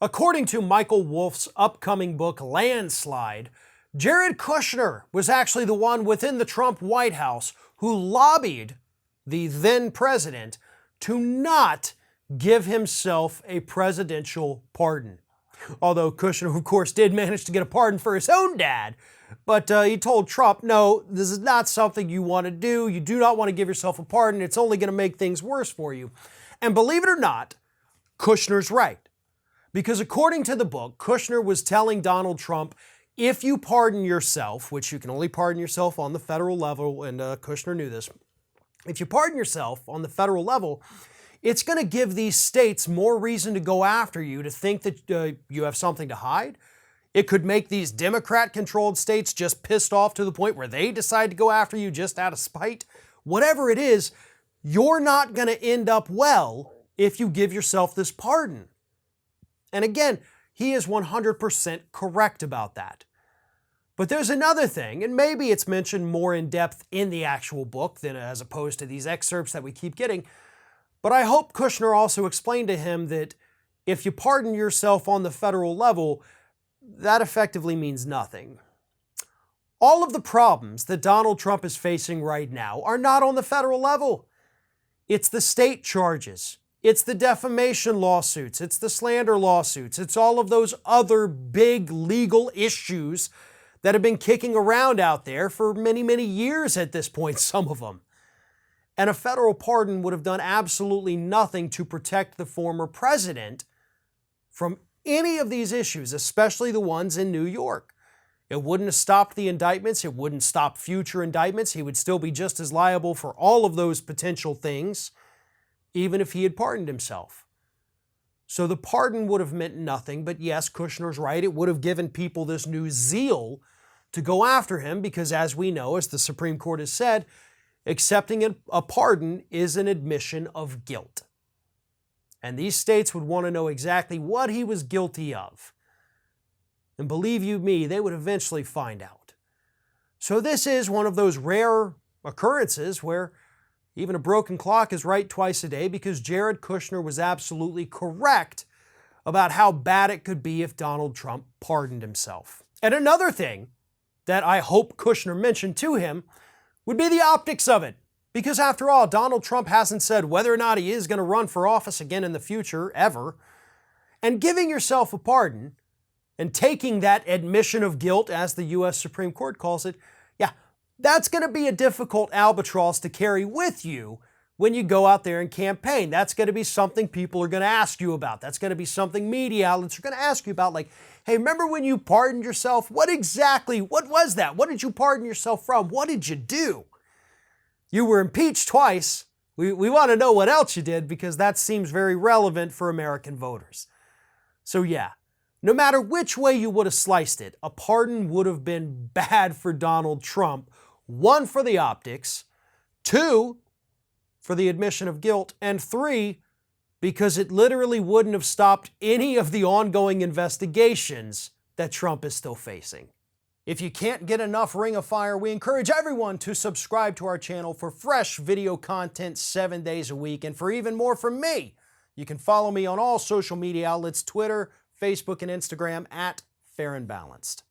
According to Michael Wolff's upcoming book, Landslide, Jared Kushner was actually the one within the Trump White House who lobbied the then president to not give himself a presidential pardon. Although Kushner, of course, did manage to get a pardon for his own dad, but he told Trump, no, this is not something you want to do. You do not want to give yourself a pardon. It's only going to make things worse for you. And believe it or not, Kushner's right. Because according to the book, Kushner was telling Donald Trump, if you pardon yourself, which you can only pardon yourself on the federal level, and Kushner knew this, if you pardon yourself on the federal level, it's going to give these states more reason to go after you, to think that you have something to hide. It could make these Democrat-controlled states just pissed off to the point where they decide to go after you just out of spite. Whatever it is, you're not going to end up well if you give yourself this pardon. And again, he is 100% correct about that. But there's another thing, and maybe it's mentioned more in depth in the actual book than as opposed to these excerpts that we keep getting. But I hope Kushner also explained to him that if you pardon yourself on the federal level, that effectively means nothing. All of the problems that Donald Trump is facing right now are not on the federal level. It's the state charges. It's the defamation lawsuits. It's the slander lawsuits. It's all of those other big legal issues that have been kicking around out there for many, many years at this point, some of them. And a federal pardon would have done absolutely nothing to protect the former president from any of these issues, especially the ones in New York. It wouldn't have stopped the indictments. It wouldn't stop future indictments. He would still be just as liable for all of those potential things, even if he had pardoned himself. So the pardon would have meant nothing, but yes, Kushner's right. It would have given people this new zeal to go after him because, as we know, as the Supreme Court has said, accepting a pardon is an admission of guilt. And these states would want to know exactly what he was guilty of. And believe you me, they would eventually find out. So this is one of those rare occurrences where even a broken clock is right twice a day, because Jared Kushner was absolutely correct about how bad it could be if Donald Trump pardoned himself. And another thing that I hope Kushner mentioned to him would be the optics of it. Because after all, Donald Trump hasn't said whether or not he is going to run for office again in the future, ever. And giving yourself a pardon and taking that admission of guilt, as the U.S. Supreme Court calls it, yeah, that's going to be a difficult albatross to carry with you when you go out there and campaign. That's going to be something people are going to ask you about. That's going to be something media outlets are going to ask you about, like, hey, remember when you pardoned yourself? What was that? What did you pardon yourself from? What did you do? You were impeached twice. We want to know what else you did, because that seems very relevant for American voters. So yeah, no matter which way you would have sliced it, a pardon would have been bad for Donald Trump. One, for the optics. Two, for the admission of guilt. And three, because it literally wouldn't have stopped any of the ongoing investigations that Trump is still facing. If you can't get enough Ring of Fire, we encourage everyone to subscribe to our channel for fresh video content 7 days a week. And for even more from me, you can follow me on all social media outlets, Twitter, Facebook, and Instagram @FairandBalanced.